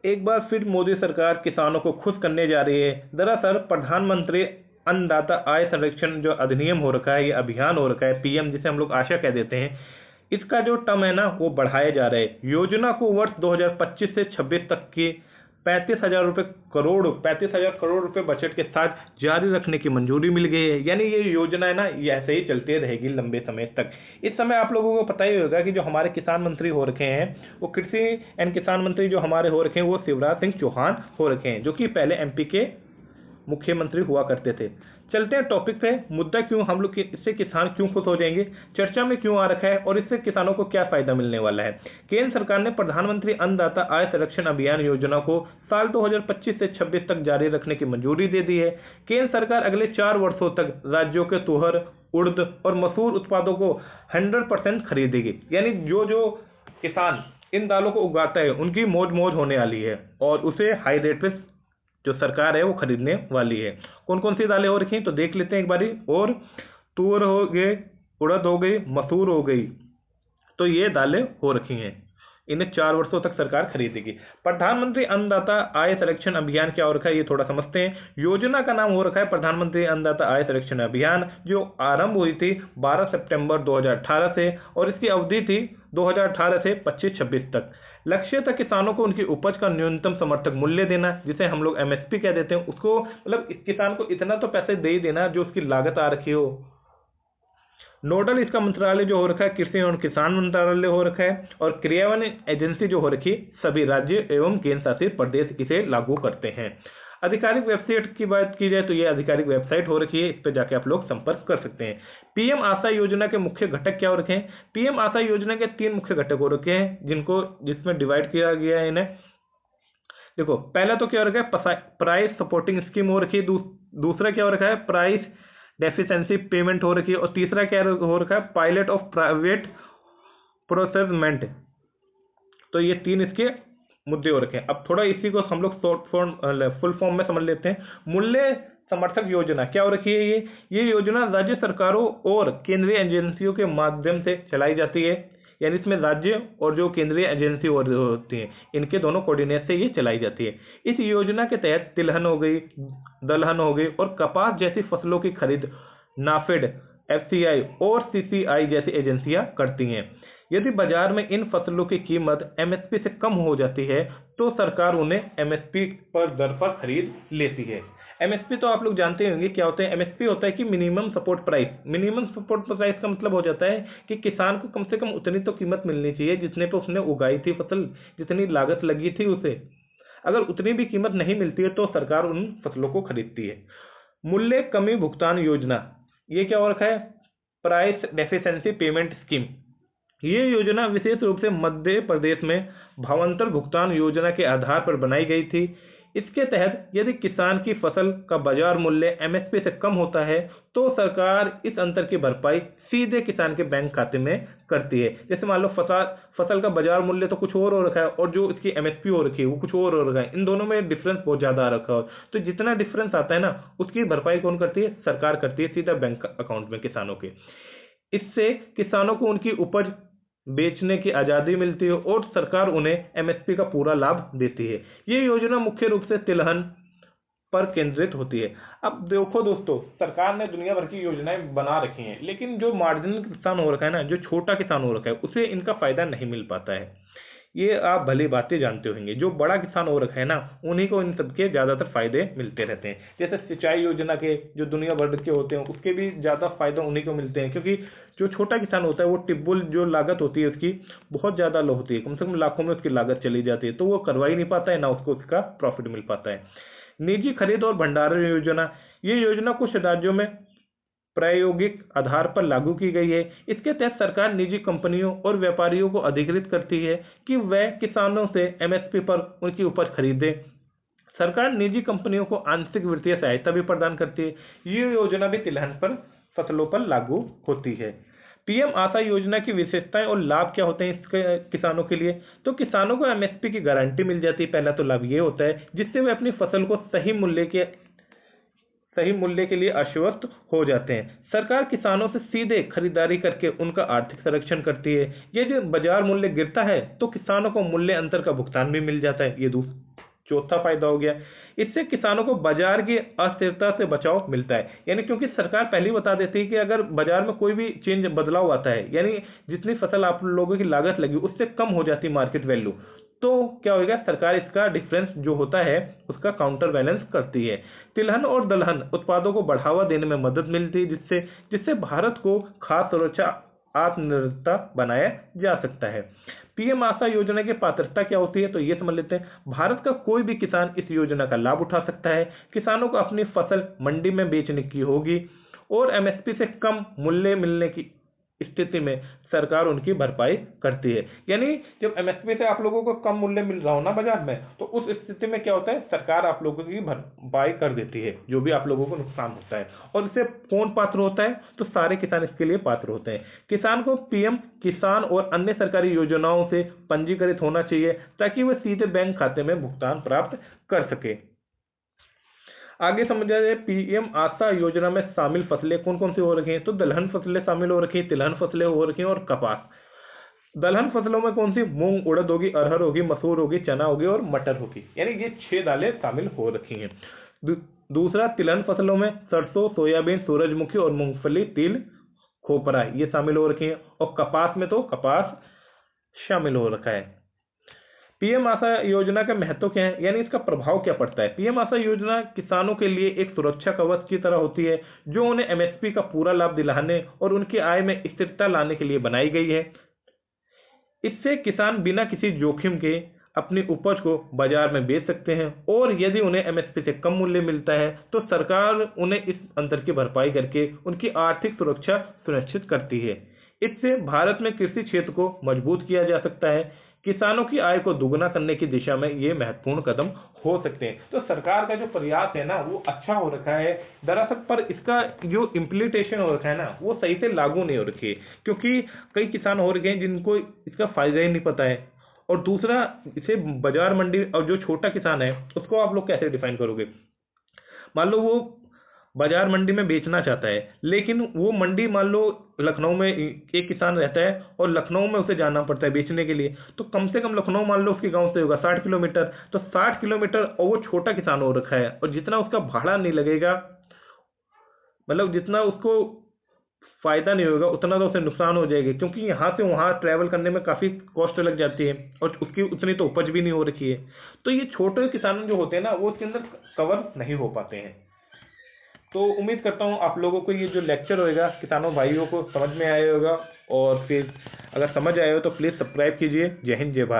एक बार फिर मोदी सरकार किसानों को खुश करने जा रही है। दरअसल प्रधानमंत्री अन्नदाता आय संरक्षण जो अधिनियम हो रखा है, ये अभियान हो रखा है, पीएम जिसे हम लोग आशा कह देते हैं, इसका जो टर्म है ना वो बढ़ाया जा रहा है। योजना को वर्ष 2025 से 26 तक की 35,000 रुपए बजट के साथ जारी रखने की मंजूरी मिल गई है। यानी ये योजना है ना, ये ऐसे ही चलती रहेगी लंबे समय तक। इस समय आप लोगों को पता ही होगा कि जो हमारे किसान मंत्री हो रखे हैं, वो कृषि एंड किसान मंत्री जो हमारे हो रखे हैं, वो शिवराज सिंह चौहान हो रखे हैं, जो कि पहले एमपी के मुख्यमंत्री हुआ करते थे। चलते हैं टॉपिक पे। मुद्दा क्यों हम लोग इससे किसान क्यों खुश हो जाएंगे, चर्चा में क्यों आ रखा है और इससे किसानों को क्या फायदा मिलने वाला है। केंद्र सरकार ने प्रधानमंत्री अन्नदाता आय संरक्षण अभियान योजना को साल 2025 से 26 तक जारी रखने की मंजूरी दे दी है। केंद्र सरकार अगले 4 वर्षों तक राज्यों के तुअर, उड़द और मसूर उत्पादों को 100% खरीदेगी। यानी जो जो किसान इन दालों को उगाता है उनकी मौज मौज होने वाली है और उसे हाई रेट पे जो सरकार है वो खरीदने वाली है। कौन कौन सी दालें हो रखी हैं तो देख लेते हैं एक बारी। और तुअर हो गए, उड़द हो गई, मसूर हो गई, तो ये दालें हो रखी हैं। इन्हें 4 वर्षों तक सरकार खरीदेगी। प्रधानमंत्री अन्नदाता आय संरक्षण अभियान क्या हो रखा है ये थोड़ा समझते हैं। योजना का नाम हो रखा है प्रधानमंत्री अन्नदाता आय संरक्षण अभियान, जो आरंभ हुई थी 12 सितंबर 2018 से और इसकी अवधि थी 2018 से 25-26 तक। लक्ष्य तक किसानों को उनकी उपज का न्यूनतम समर्थक मूल्य देना, जिसे हम लोग एमएसपी कह देते हैं। उसको मतलब इस किसान को इतना तो पैसे दे ही देना जो उसकी लागत आ रखी हो। नोडल इसका मंत्रालय जो हो रखा है कृषि एवं किसान मंत्रालय हो रखा है और क्रियान्वयन एजेंसी जो हो रखी सभी राज्य एवं केंद्र शासित प्रदेश इसे लागू करते हैं। आधिकारिक वेबसाइट की बात की जाए तो ये आधिकारिक वेबसाइट हो रखी है, इस पर जाके आप लोग संपर्क कर सकते हैं। पीएम आशा योजना के मुख्य घटक क्या हो रखे हैं। पीएम आशा योजना के 3 मुख्य घटक हो रखे हैं जिसमें डिवाइड किया गया है इन्हें। देखो, पहला तो क्या हो रखा है प्राइस सपोर्टिंग स्कीम हो रखी है, दूसरा क्या हो रखा है प्राइस डेफिशिएंसी पेमेंट हो रखी है और तीसरा क्या हो रखा है पायलट ऑफ प्राइवेट प्रोसेसमेंट। तो ये 3 इसके मुद्दे हो रखे हैं। अब थोड़ा इसी को हम लोग शॉर्ट फॉर्म फुल फॉर्म में समझ लेते हैं। मूल्य समर्थक योजना क्या हो रखी है। ये योजना राज्य सरकारों और केंद्रीय एजेंसियों के माध्यम से चलाई जाती है। यानी इसमें राज्य और जो केंद्रीय एजेंसी होती है इनके दोनों कोऑर्डिनेट से ये चलाई जाती है। इस योजना के तहत तिलहन हो गई, दलहन हो गई और कपास जैसी फसलों की खरीद नाफेड, एफसीआई और सीसीआई जैसी एजेंसियां करती हैं। यदि बाजार में इन फसलों की कीमत एमएसपी से कम हो जाती है तो सरकार उन्हें एमएसपी पर दर पर खरीद लेती है। एमएसपी तो आप लोग जानते होंगे क्या होता है। एमएसपी होता है कि minimum support price. Minimum support price का मतलब हो जाता है कि किसान को कम से कम उतनी तो कीमत मिलनी चाहिए जितने पे उसने उगाई थी फसल, जितनी लागत लगी थी उसे। अगर उतनी भी कीमत नहीं मिलती है तो सरकार उन फसलों को खरीदती है। मूल्य कमी भुगतान योजना, ये क्या हो रखा है प्राइस डेफिशिएंसी पेमेंट स्कीम। ये योजना विशेष रूप से मध्य प्रदेश में भावांतर भुगतान योजना के आधार पर बनाई गई थी। इसके तहत यदि किसान की फसल का बाजार मूल्य एमएसपी से कम होता है तो सरकार इस अंतर की भरपाई सीधे किसान के बैंक खाते में करती है। जैसे मान लो फसल का बाजार मूल्य तो कुछ और हो रखा है और जो इसकी एमएसपी हो रखी है वो कुछ और हो रखा है, इन दोनों में डिफरेंस बहुत ज्यादा आ रखा है। तो जितना डिफरेंस आता है ना उसकी भरपाई कौन करती है, सरकार करती है सीधा बैंक अकाउंट में किसानों के। इससे किसानों को उनकी उपज बेचने की आजादी मिलती है और सरकार उन्हें एमएसपी का पूरा लाभ देती है। ये योजना मुख्य रूप से तिलहन पर केंद्रित होती है। अब देखो दोस्तों, सरकार ने दुनिया भर की योजनाएं बना रखी हैं, लेकिन जो मार्जिनल किसान हो रखा है ना, जो छोटा किसान हो रखा है, उसे इनका फायदा नहीं मिल पाता है। ये आप भली बातें जानते होंगे। जो बड़ा किसान हो रखा है ना उन्हीं को इन सबके ज्यादातर फायदे मिलते रहते हैं। जैसे सिंचाई योजना के जो दुनिया भर के होते हैं उसके भी ज्यादा फायदा उन्हीं को मिलते हैं, क्योंकि जो छोटा किसान होता है वो टिब्बुल जो लागत होती है उसकी बहुत ज्यादा लो होती है, कम से कम लाखों में उसकी लागत चली जाती है, तो वो करवा ही नहीं पाता है, ना उसको उसका प्रॉफिट मिल पाता है। निजी खरीद और भंडारण योजना, ये योजना कुछ राज्यों में प्रायोगिक आधार पर लागू की गई है। इसके तहत सरकार निजी कंपनियों और व्यापारियों को अधिकृत करती है कि वह किसानों से एमएसपी पर उनकी उपज खरीदें। सरकार निजी कंपनियों को आंशिक वित्तीय सहायता भी प्रदान करती है। ये योजना भी तिलहन पर फसलों पर लागू होती है। पीएम आशा योजना की विशेषताएं और लाभ क्या होते हैं इसके किसानों के लिए। तो किसानों को एमएसपी की गारंटी मिल जाती है। पहला तो लाभ ये होता है जिससे वे अपनी फसल को सही मूल्य के लिए आश्वस्त हो जाते हैं। सरकार किसानों से सीधे खरीदारी करके उनका आर्थिक संरक्षण करती है। यदि बाजार मूल्य गिरता है तो किसानों को मूल्य अंतर का भुगतान भी मिल जाता है। ये चौथा फायदा हो गया, इससे किसानों को बाजार की अस्थिरता से बचाव मिलता है। यानी क्योंकि सरकार पहले ही बता देती है कि अगर बाजार में कोई भी चेंज बदलाव आता है, यानी जितनी फसल आप लोगों की लागत लगी उससे कम हो जाती है मार्केट वैल्यू, तो क्या होगा, सरकार इसका डिफरेंस जो होता है उसका काउंटर बैलेंस करती है। तिलहन और दलहन उत्पादों को बढ़ावा देने में मदद मिलती है, जिससे जिससे भारत को खाद्य सुरक्षा आत्मनिर्भरता बनाया जा सकता है। पीएम आशा योजना की पात्रता क्या होती है, तो ये समझ लेते हैं। भारत का कोई भी किसान इस योजना का लाभ उठा सकता है। किसानों को अपनी फसल मंडी में बेचने की होगी और एमएसपी से कम मूल्य मिलने की स्थिति में सरकार उनकी भरपाई करती है। यानी जब एमएसपी से आप लोगों को कम मूल्य मिल रहा हो ना बाजार में, तो उस स्थिति में क्या होता है, सरकार आप लोगों की भरपाई कर देती है जो भी आप लोगों को नुकसान होता है। और इससे कौन पात्र होता है, तो सारे किसान इसके लिए पात्र होते हैं। किसान को पीएम किसान और अन्य सरकारी योजनाओं से पंजीकृत होना चाहिए ताकि वह सीधे बैंक खाते में भुगतान प्राप्त कर सके। आगे समझा जाए, पीएम आशा योजना में शामिल फसलें कौन कौन सी हो रखी हैं, तो दलहन फसलें शामिल हो रखी हैं, तिलहन फसलें हो रखी हैं और कपास। दलहन फसलों में कौन सी, मूंग, उड़द होगी, अरहर होगी, मसूर होगी, चना होगी और मटर होगी। यानी ये 6 दालें शामिल हो रखी हैं। दूसरा, तिलहन फसलों में सरसों, सोयाबीन, सूरजमुखी और मूंगफली, तिल, खोपरा ये शामिल हो रखी हैं। और कपास में तो कपास शामिल हो रखा है। पीएम आशा योजना का महत्व क्या है, यानी इसका प्रभाव क्या पड़ता है। पीएम आशा योजना किसानों के लिए एक सुरक्षा कवच की तरह होती है, जो उन्हें एमएसपी का पूरा लाभ दिलाने और उनकी आय में स्थिरता लाने के लिए बनाई गई है। इससे किसान बिना किसी जोखिम के अपनी उपज को बाजार में बेच सकते हैं और यदि उन्हें एमएसपी से कम मूल्य मिलता है तो सरकार उन्हें इस अंतर की भरपाई करके उनकी आर्थिक सुरक्षा सुनिश्चित करती है। इससे भारत में कृषि क्षेत्र को मजबूत किया जा सकता है। किसानों की आय को दोगुना करने की दिशा में ये महत्वपूर्ण कदम हो सकते हैं। तो सरकार का जो प्रयास है ना वो अच्छा हो रखा है दरअसल, पर इसका जो इम्प्लीमेंटेशन हो रखा है ना वो सही से लागू नहीं हो रखी है, क्योंकि कई किसान हो रखे हैं जिनको इसका फायदा ही नहीं पता है। और दूसरा, इसे बाजार मंडी, और जो छोटा किसान है उसको आप लोग कैसे डिफाइन करोगे। मान लो वो बाजार मंडी में बेचना चाहता है, लेकिन वो मंडी मान लो लखनऊ में एक किसान रहता है और लखनऊ में उसे जाना पड़ता है बेचने के लिए, तो कम से कम लखनऊ मान लो उसके गांव से होगा 60 किलोमीटर, तो 60 किलोमीटर, और वो छोटा किसान हो रखा है और जितना उसका भाड़ा नहीं लगेगा, मतलब जितना उसको फायदा नहीं होगा उतना तो उसे नुकसान हो जाएगी, क्योंकि यहाँ से वहाँ ट्रैवल करने में काफ़ी कॉस्ट लग जाती है और उसकी उतनी तो उपज भी नहीं हो रखी है। तो ये छोटे किसान जो होते हैं ना वो उसके अंदर कवर नहीं हो पाते हैं। तो उम्मीद करता हूँ आप लोगों को ये जो लेक्चर होएगा किसानों भाइयों को समझ में आया होगा, और फिर अगर समझ आए हो तो प्लीज़ सब्सक्राइब कीजिए। जय हिंद, जय भारत।